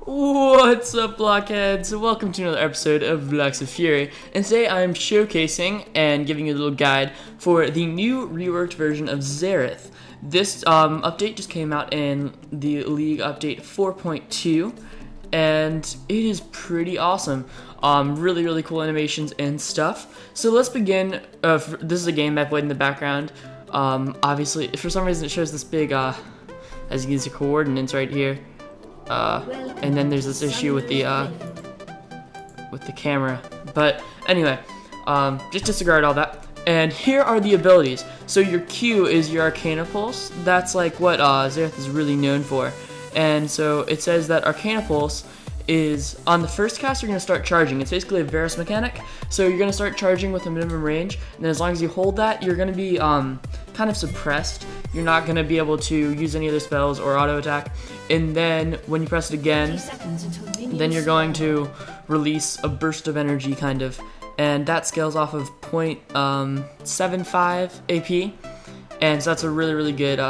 What's up, blockheads? Welcome to another episode of Blocks of Fury, and today I'm showcasing and giving you a little guide for the new reworked version of Xerath. This update just came out in the League Update 4.2, and it is pretty awesome. Really cool animations and stuff. So let's begin. This is a game map played in the background. Obviously, for some reason it shows this big, as you can see, coordinates right here. And then there's this issue with the camera. But anyway, just disregard all that. And here are the abilities. So your Q is your Arcana Pulse. That's like what Xerath is really known for. And so it says that Arcana Pulse is, on the first cast, you're going to start charging. It's basically a Varus mechanic. So you're going to start charging with a minimum range. And then as long as you hold that, you're going to be kind of suppressed. You're not going to be able to use any other spells or auto attack. And then when you press it again, then you're going to release a burst of energy, kind of. And that scales off of 0.75 AP. And so that's a really good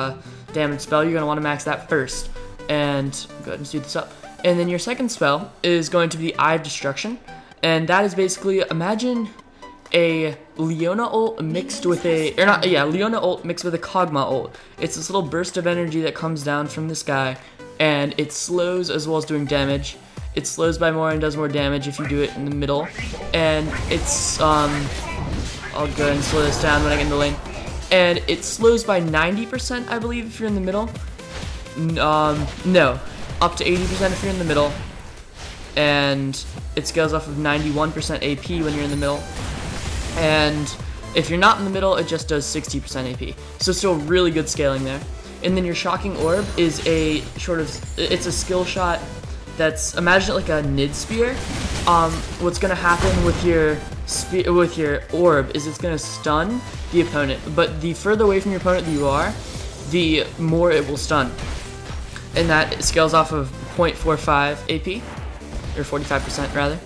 damage spell. You're going to want to max that first. And go ahead and speed this up. And then your second spell is going to be Eye of Destruction. And that is basically, imagine a Leona ult mixed with Leona ult mixed with a Kog'Maw ult. It's this little burst of energy that comes down from the sky, and it slows as well as doing damage. It slows by more and does more damage if you do it in the middle. And it's I'll go ahead and slow this down when I get in the lane. And it slows by 90%, I believe, if you're in the middle. No, up to 80% if you're in the middle. And it scales off of 91% AP when you're in the middle. And if you're not in the middle, it just does 60% AP. So still really good scaling there. And then your Shocking Orb is a it's a skill shot that's, imagine it like a Nid Spear. What's gonna happen with your orb is it's gonna stun the opponent, but the further away from your opponent that you are, the more it will stun. And that scales off of 0.45 AP, or 45% rather.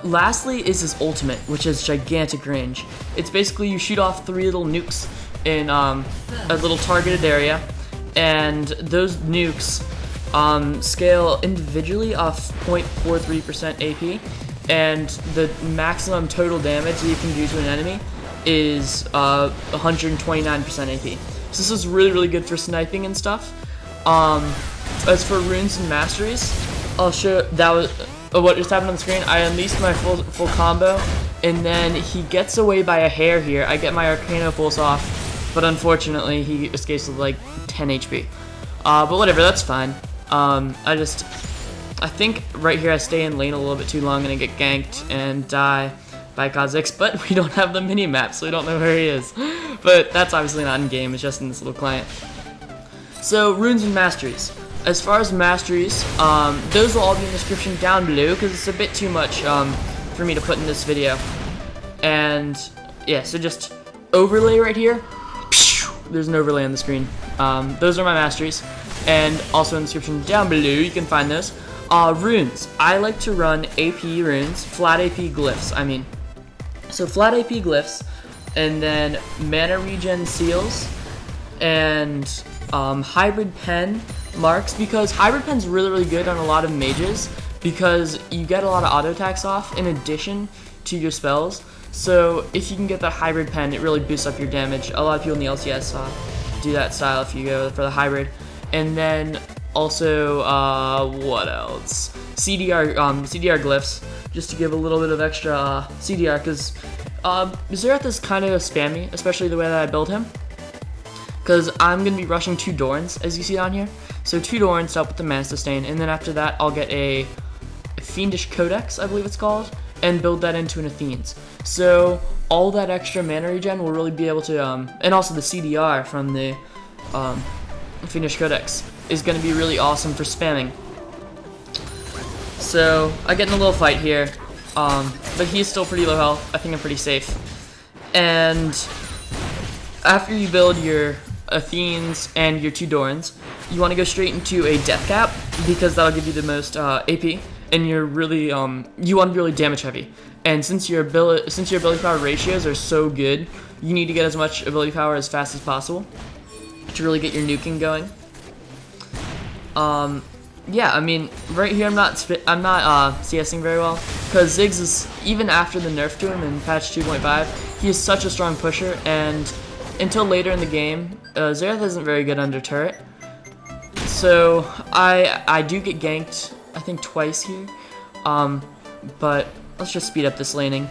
Lastly is his ultimate, which is gigantic range. It's basically you shoot off 3 little nukes in a little targeted area, and those nukes scale individually off 0.43% AP, and the maximum total damage that you can do to an enemy is 129% AP. So this is really good for sniping and stuff. As for runes and masteries, I'll show what just happened on the screen. I unleashed my full combo, and then he gets away by a hair here. I get my Arcana Pulse off, but unfortunately he escapes with like 10 HP. But whatever, that's fine. I think right here I stay in lane a little bit too long and I get ganked and die by Kha'Zix, but we don't have the mini-map, so we don't know where he is. But that's obviously not in game, it's just in this little client. So, runes and masteries. As far as masteries, those will all be in the description down below because it's a bit too much for me to put in this video. And yeah, so just overlay right here. There's an overlay on the screen. Those are my masteries, and also in the description down below you can find those. Runes. I like to run AP runes, flat AP glyphs. I mean, so flat AP glyphs, and then mana regen seals, and hybrid pen marks, because hybrid pen's really good on a lot of mages because you get a lot of auto attacks off in addition to your spells. So if you can get that hybrid pen, it really boosts up your damage. A lot of people in the LCS do that style if you go for the hybrid. And then also what else? CDR glyphs, just to give a little bit of extra CDR, because Xerath is kind of spammy, especially the way that I build him. Because I'm going to be rushing 2 Dorns, as you see down here. So 2 Dorns to help with the mana sustain, and then after that I'll get a Fiendish Codex, I believe it's called, and build that into an Athene's. So all that extra mana regen will really be able to, and also the CDR from the Fiendish Codex is going to be really awesome for spamming. So I get in a little fight here, but he's still pretty low health. I think I'm pretty safe. And after you build your Athenes and your 2 Dorns, you want to go straight into a Death Cap because that'll give you the most AP, and you're really you want to be really damage heavy. And since your ability power ratios are so good, you need to get as much ability power as fast as possible to really get your nuking going. yeah, I mean, right here I'm not CSing very well, because Ziggs is, even after the nerf to him in patch 2.5, he is such a strong pusher, and until later in the game, Xerath isn't very good under turret. So I do get ganked, I think twice here, but let's just speed up this laning.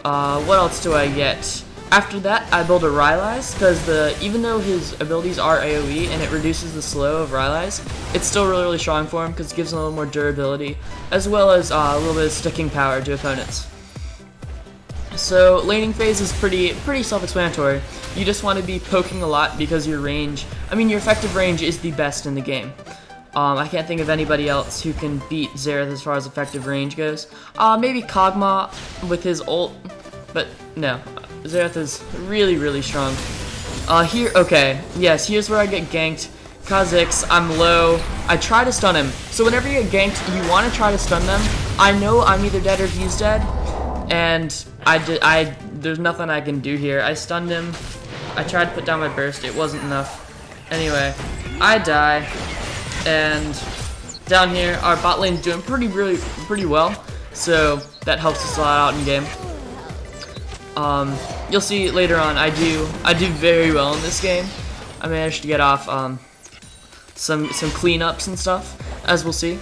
What else do I get? After that, I build a Rylai's, because even though his abilities are AoE and it reduces the slow of Rylai's, it's still really, really strong for him because it gives him a little more durability, as well as a little bit of sticking power to opponents. So laning phase is pretty self-explanatory. You just want to be poking a lot because your range, your effective range is the best in the game. I can't think of anybody else who can beat Xerath as far as effective range goes. Maybe Kog'Maw with his ult, but no. Xerath is really, really strong. Okay, yes, here's where I get ganked. Kha'Zix, I'm low. I try to stun him. So whenever you get ganked, you want to try to stun them. I know I'm either dead or he's dead, and there's nothing I can do here. I stunned him. I tried to put down my burst. It wasn't enough. Anyway, I die, and down here, our bot lane's doing pretty well. So that helps us a lot out in game. You'll see later on, I do very well in this game. I managed to get off some cleanups and stuff, as we'll see.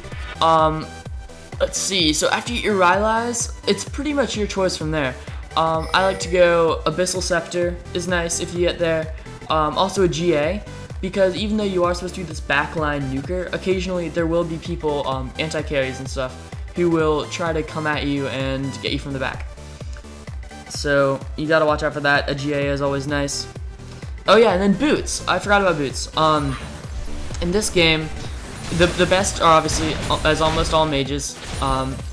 Let's see. So after you get your Rylai's, it's pretty much your choice from there. I like to go Abyssal Scepter is nice if you get there. Also a GA, because even though you are supposed to be this backline nuker, occasionally there will be people, anti-carries and stuff, who will try to come at you and get you from the back. So you gotta watch out for that. A GA is always nice. Oh yeah, and then boots. I forgot about boots. In this game, the best are obviously, as almost all mages,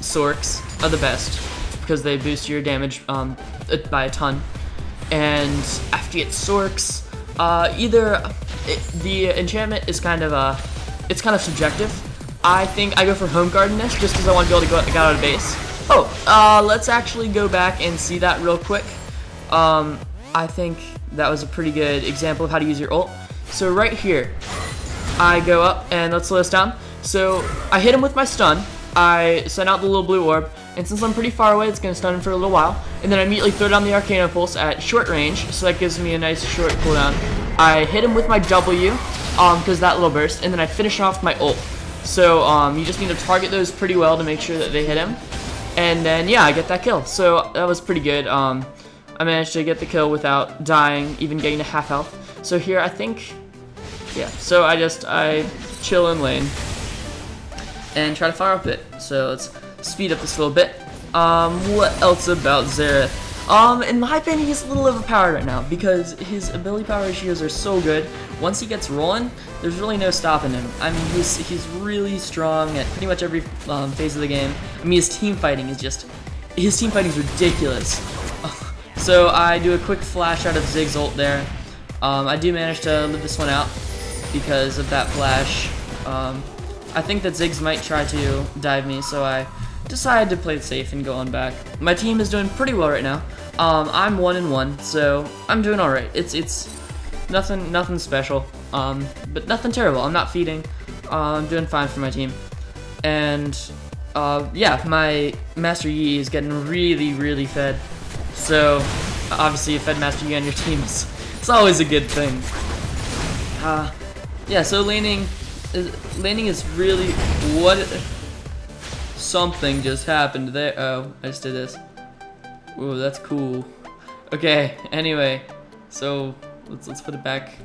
Sorks are the best because they boost your damage by a ton. And after you get Sorks, the enchantment is kind of it's kind of subjective. I think I go for Home Garden-ish just because I want to be able to get out of base. Oh, let's actually go back and see that real quick. I think that was a pretty good example of how to use your ult. So right here, I go up, and let's slow this down. So I hit him with my stun, I send out the little blue orb, and since I'm pretty far away, it's going to stun him for a little while, and then I immediately throw down the Arcana Pulse at short range, so that gives me a nice short cooldown. I hit him with my W, because that little burst, and then I finish off my ult. So you just need to target those pretty well to make sure that they hit him. And then, yeah, I get that kill. So that was pretty good. I managed to get the kill without dying, even getting to half health. So here, I think, yeah. So I chill in lane and try to fire up it. So let's speed up this a little bit. What else about Xerath? In my opinion, he's a little overpowered right now because his ability power ratios are so good. Once he gets rolling, there's really no stopping him. I mean, he's really strong at pretty much every phase of the game. I mean, his team fighting is ridiculous. So I do a quick flash out of Ziggs ult there. I do manage to live this one out because of that flash. I think that Ziggs might try to dive me, so I decided to play it safe and go on back. My team is doing pretty well right now. I'm 1-1, so I'm doing all right. It's nothing special, but nothing terrible. I'm not feeding. I'm doing fine for my team, and yeah, my Master Yi is getting really fed. So obviously, a fed Master Yi on your team it's always a good thing. Yeah. So laning is really what. Something just happened there. Oh, I just did this. Whoa, that's cool. Okay, anyway, so let's put it back.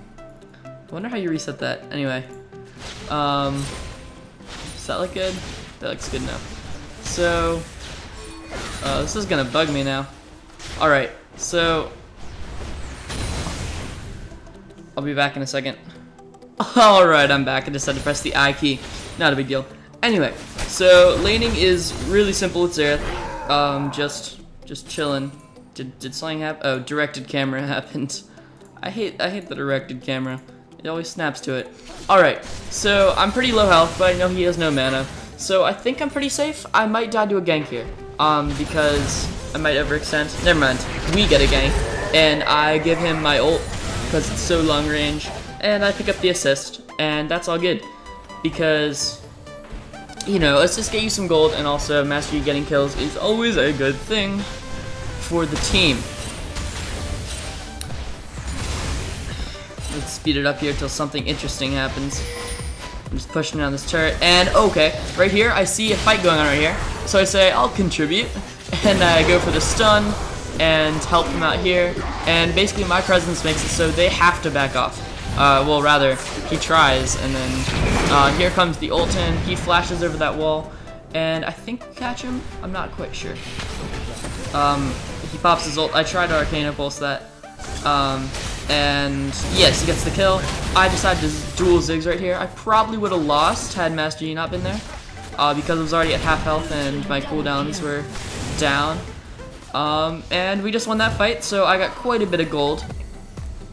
I wonder how you reset that. Anyway, does that look good? That looks good now. So, this is gonna bug me now. All right, so I'll be back in a second. All right, I'm back. I just had to press the I key. Not a big deal. Anyway, so laning is really simple with Xerath. Just chilling. Did something happen? Oh, directed camera happened. I hate the directed camera. It always snaps to it. Alright, so I'm pretty low health, but I know he has no mana. So I think I'm pretty safe. I might die to a gank here. Because I might overextend. Never mind. We get a gank. And I give him my ult because it's so long range. And I pick up the assist. And that's all good. Because you know, let's just get you some gold, and also Master Yi getting kills is always a good thing for the team. Let's speed it up here till something interesting happens. I'm just pushing down this turret, and okay, right here I see a fight going on right here. So I say I'll contribute, and I go for the stun and help them out here. And basically my presence makes it so they have to back off. Well, rather, he tries, and then here comes the ult in. He flashes over that wall, and I think we catch him. I'm not quite sure. He pops his ult. I tried to Arcana Pulse that. And yes, he gets the kill. I decided to dual Ziggs right here. I probably would have lost had Master Yi not been there, because I was already at half health and my cooldowns were down. And we just won that fight, so I got quite a bit of gold.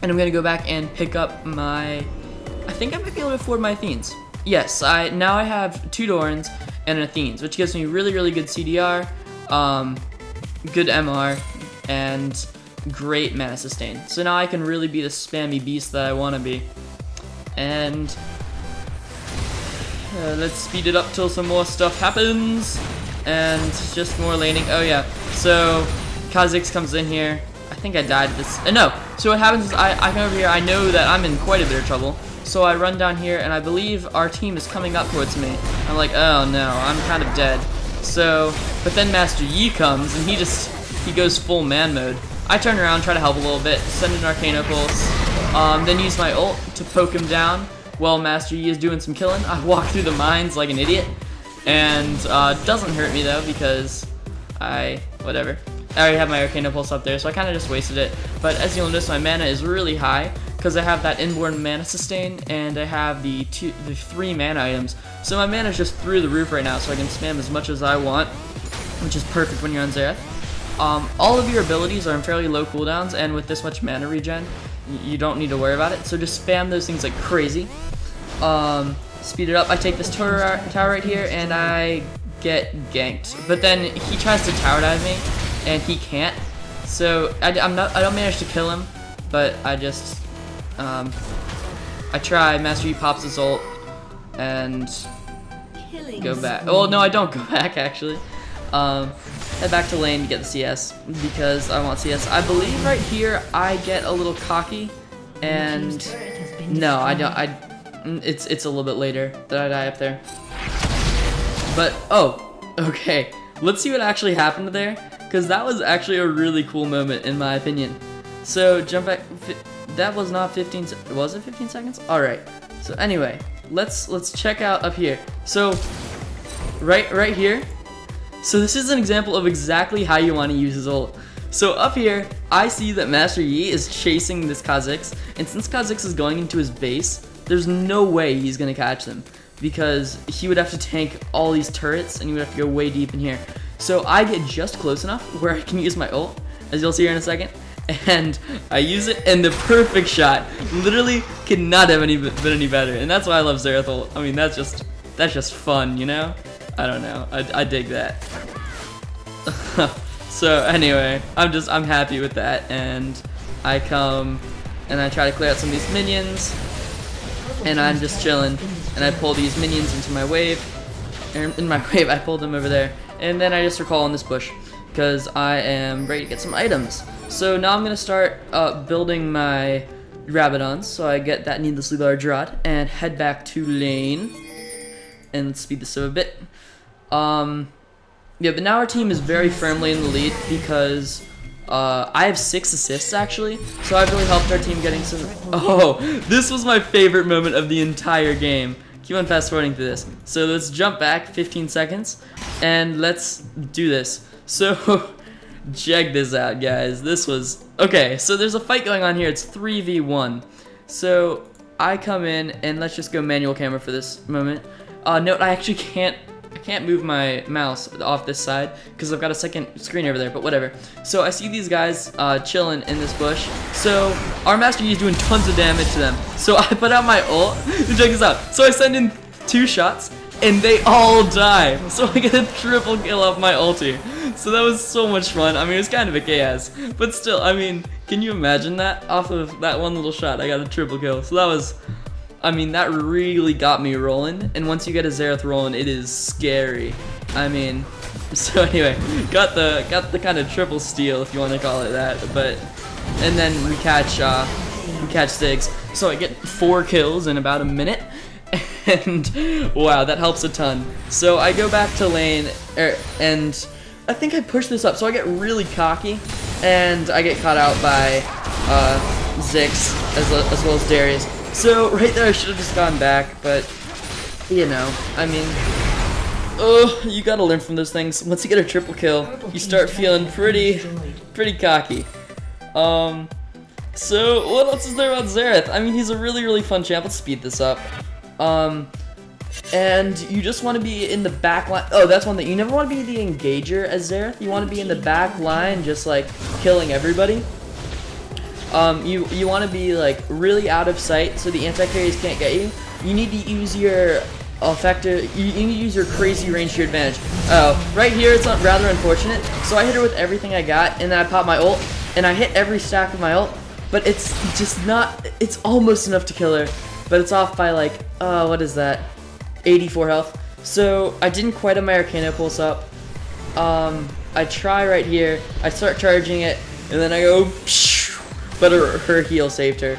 And I'm gonna go back and pick up my, I think I might be able to afford my Athenes. Yes, now I have 2 Dorans and an Athenes, which gives me really, really good CDR, good MR, and great mana sustain. So now I can really be the spammy beast that I want to be. And let's speed it up till some more stuff happens. And just more laning. Oh yeah, so Kha'Zix comes in here. I think I died this. No, so what happens is I come over here. I know that I'm in quite a bit of trouble. So I run down here, and I believe our team is coming up towards me. I'm like, oh no, I'm kind of dead. So, but then Master Yi comes, and he goes full man mode. I turn around, try to help a little bit, send an Arcana Pulse, then use my ult to poke him down while Master Yi is doing some killing. I walk through the mines like an idiot, and doesn't hurt me though because whatever. I already have my Arcana Pulse up there, so I kind of just wasted it. But as you'll notice, my mana is really high because I have that inborn mana sustain, and I have the 3 mana items. So my mana is just through the roof right now, so I can spam as much as I want, which is perfect when you're on Xerath. All of your abilities are in fairly low cooldowns, and with this much mana regen, you don't need to worry about it. So just spam those things like crazy. Speed it up. I take this tower right here, and I get ganked. But then he tries to tower dive me, and he can't. So I don't manage to kill him, but I just I try. Master Yi pops his ult, and go back. Well, no, I don't go back actually. Head back to lane to get the CS because I want CS. I believe right here I get a little cocky, and no, I don't. It's a little bit later that I die up there. But oh, okay. Let's see what actually happened there, because that was actually a really cool moment in my opinion. So jump back. That was not 15. Was it 15 seconds? All right. So anyway, let's check out up here. So right here. So this is an example of exactly how you want to use his ult. So up here, I see that Master Yi is chasing this Kha'Zix, and since Kha'Zix is going into his base, there's no way he's gonna catch them, because he would have to tank all these turrets, and he would have to go way deep in here. So I get just close enough where I can use my ult, as you'll see here in a second, and I use it, and the perfect shot. Literally cannot have been any better, and that's why I love Xerath ult. I mean, that's just fun, you know? I don't know. I dig that. So anyway, I'm happy with that, and I come and I try to clear out some of these minions, and I'm just chilling, and I pull these minions into my wave. And in my wave, I pulled them over there, and then I just recall in this bush because I am ready to get some items. So now I'm gonna start building my Rabadons, so I get that needlessly large rod and head back to lane. And let's speed this up a bit. Yeah, but now our team is very firmly in the lead because I have 6 assists actually, so I've really helped our team getting some. Oh, this was my favorite moment of the entire game. Keep on fast forwarding through this. So let's jump back 15 seconds and let's do this. So check this out, guys. This was okay. So there's a fight going on here. It's 3v1. So I come in and let's just go manual camera for this moment. Note, I actually can't move my mouse off this side because I've got a second screen over there, but whatever. So I see these guys chilling in this bush. So our Master Yi is doing tons of damage to them. So I put out my ult. Check this out. So I send in 2 shots and they all die. So I get a triple kill off my ulti. So that was so much fun. I mean, it was kind of a chaos, but still, I mean, can you imagine that? Off of that one little shot, I got a triple kill. So I mean, that really got me rolling. And once you get a Xerath rolling, it is scary. I mean, so anyway, got the kind of triple steal, if you want to call it that. But and then we catch Ziggs. So I get 4 kills in about a minute. And wow, that helps a ton. So I go back to lane, and I think I push this up. So I get really cocky, and I get caught out by Ziggs as well as Darius. So right there, I should have just gone back, but you know, I mean, you gotta learn from those things. Once you get a triple kill, you start feeling pretty cocky. So what else is there about Xerath? I mean, he's a really fun champ. Let's speed this up. And you just want to be in the back line. Oh, that's one thing. You never want to be the engager as Xerath. You want to be in the back line, just like killing everybody. You want to be like really out of sight so the anti-carries can't get you. You need to use your effective. You need to use your crazy range to your advantage. Oh, right here it's rather unfortunate. So I hit her with everything I got, and then I pop my ult, and I hit every stack of my ult, but it's just not. It's almost enough to kill her, but it's off by like what is that? 84 health. So I didn't quite have my Arcana pulse up. I try right here. I start charging it, and then I go. But her heal saved her,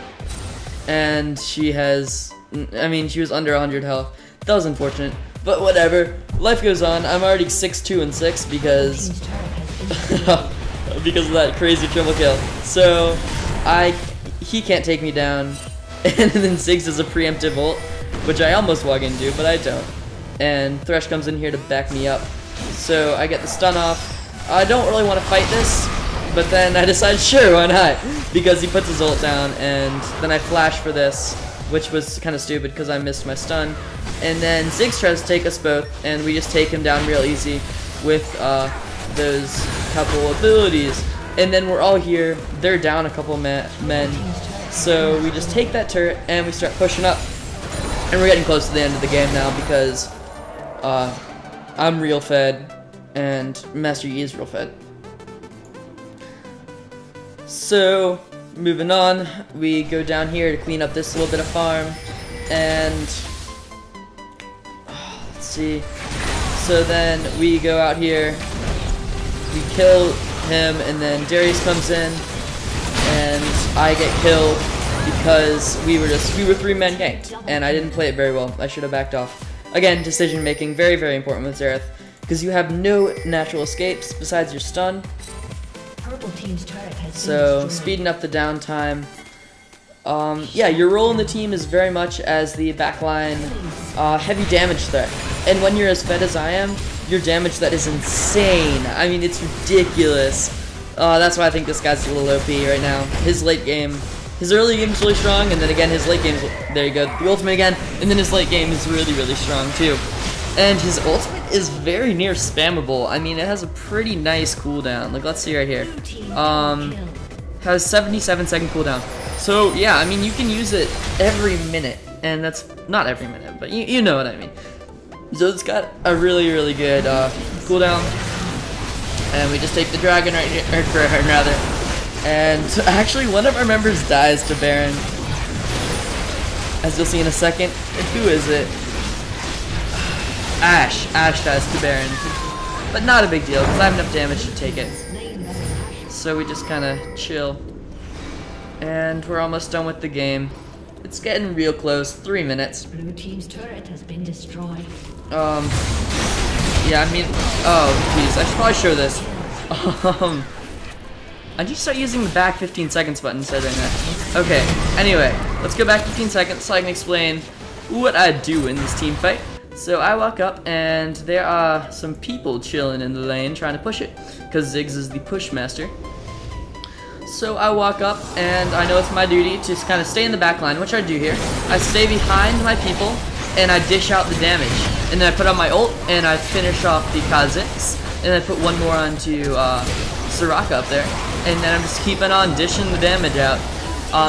and she has. I mean, she was under 100 health. That was unfortunate, but whatever. Life goes on. I'm already 6-2 and 6 because because of that crazy triple kill. So he can't take me down, and then Ziggs is a preemptive ult, which I almost walk into, but I don't. And Thresh comes in here to back me up. So I get the stun off. I don't really want to fight this, but then I decide, sure, why not? Because he puts his ult down, and then I flash for this, which was kind of stupid because I missed my stun. And then Ziggs tries to take us both, and we just take him down real easy with those couple abilities. And then we're all here. They're down a couple men. So we just take that turret, and we start pushing up. And we're getting close to the end of the game now because I'm real fed and Master Yi is real fed. So moving on, we go down here to clean up this little bit of farm, and let's see. So then we go out here, we kill him, and then Darius comes in, and I get killed. Because we were 3-man ganked, and I didn't play it very well. I should have backed off. Again, decision making, very important with Xerath, because you have no natural escapes besides your stun. So speeding up the downtime. Yeah, your role in the team is very much as the backline heavy damage threat, and when you're as fed as I am, your damage threat is insane. I mean, it's ridiculous. That's why I think this guy's a little OP right now. His late game. His early game is really strong, and then again his late game is, there you go, the ultimate again, and then his late game is really strong too. And his ultimate is very near spammable. I mean, it has a pretty nice cooldown. Like, let's see right here. Has 77-second cooldown. So yeah, I mean, you can use it every minute, and that's not every minute, but you know what I mean. So it's got a really good cooldown, and we just take the dragon right here, or rather. And actually, one of our members dies to Baron, as you'll see in a second. And who is it? Ashe. Ashe dies to Baron, but not a big deal because I have enough damage to take it. So we just kind of chill, and we're almost done with the game. It's getting real close. 3 minutes. Blue team's turret has been destroyed. Yeah, I mean, oh, jeez, I should probably show this. I need to start using the back 15 seconds button instead of doing that. Okay, anyway, let's go back 15 seconds so I can explain what I do in this team fight. So I walk up, and there are some people chilling in the lane trying to push it, because Ziggs is the push master. So I walk up, and I know it's my duty to kind of stay in the back line, which I do here. I stay behind my people, and I dish out the damage. And then I put on my ult, and I finish off the Kha'Zix, and I put one more onto Xerath up there. And then I'm just keeping on dishing the damage out.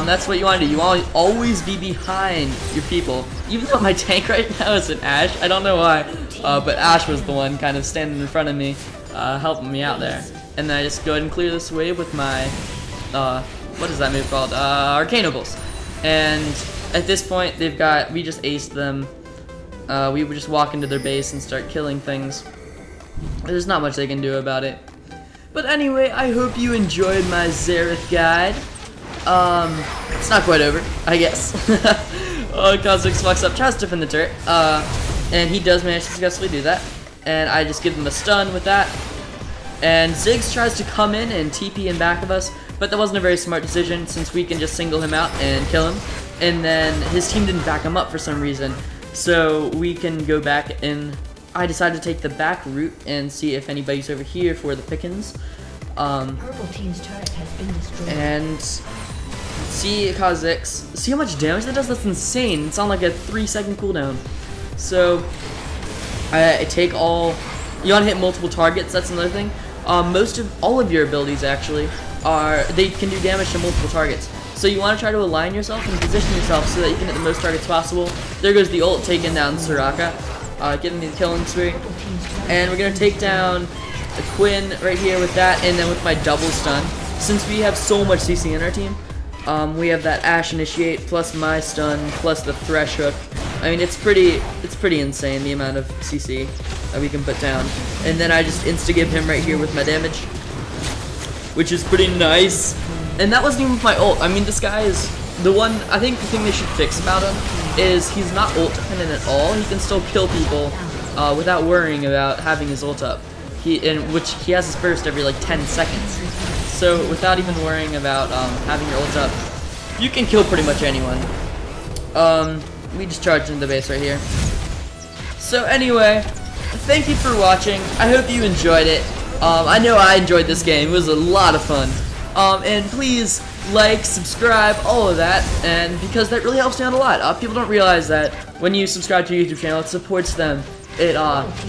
That's what you want to do. You want to always be behind your people. Even though my tank right now is an Ashe. I don't know why. But Ashe was the one kind of standing in front of me, helping me out there. And then I just go ahead and clear this wave with my, what is that move called? Arcana Pulse. And at this point, we just aced them. We would just walk into their base and start killing things. There's not much they can do about it. But anyway, I hope you enjoyed my Xerath guide. It's not quite over, I guess. Kha'Zix fucks up, tries to defend the turret, and he does manage to successfully do that. And I just give him a stun with that. And Ziggs tries to come in and TP in back of us, but that wasn't a very smart decision since we can just single him out and kill him. And then his team didn't back him up for some reason. So we can go back, and I decided to take the back route and see if anybody's over here for the pickings. Purple team's turret has been destroyed. And see Kha'Zix. See how much damage that does? That's insane. It's on like a 3-second cooldown. So I take all. You want to hit multiple targets. That's another thing. All of your abilities actually they can do damage to multiple targets. So you want to try to align yourself and position yourself so that you can hit the most targets possible. There goes the ult, taking down Soraka, getting the killing spree. And we're gonna take down the Quinn right here with that, and then with my double stun. Since we have so much CC in our team, we have that Ashe initiate plus my stun plus the Thresh hook. I mean, it's pretty insane the amount of CC that we can put down. And then I just insta-give him right here with my damage, which is pretty nice. And that wasn't even with my ult. I mean, this guy is I think the thing they should fix about him is he's not ult dependent at all. He can still kill people without worrying about having his ult up. Which he has his burst every like 10 seconds. So without even worrying about having your ult up, you can kill pretty much anyone. We just charged into the base right here. So anyway, thank you for watching. I hope you enjoyed it. I know I enjoyed this game. It was a lot of fun. And please like, subscribe, all of that, and because that really helps me out a lot. People don't realize that when you subscribe to your YouTube channel, it supports them. It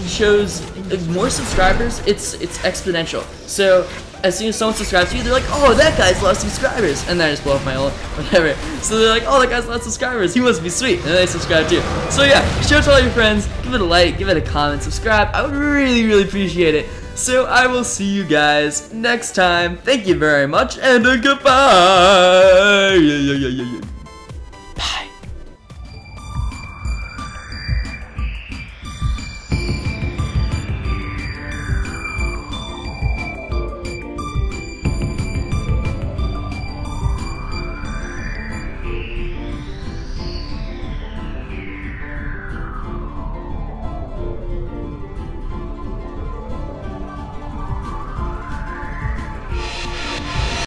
shows more subscribers. It's exponential. So as soon as someone subscribes to you, they're like, oh, that guy's a lot of subscribers, and then I just blow up my ult, whatever. So they're like, oh, that guy's a lot of subscribers. He must be sweet, and then they subscribe too. So yeah, show it to all your friends. Give it a like, give it a comment, subscribe. I would really, really appreciate it. So I will see you guys next time. Thank you very much, and goodbye.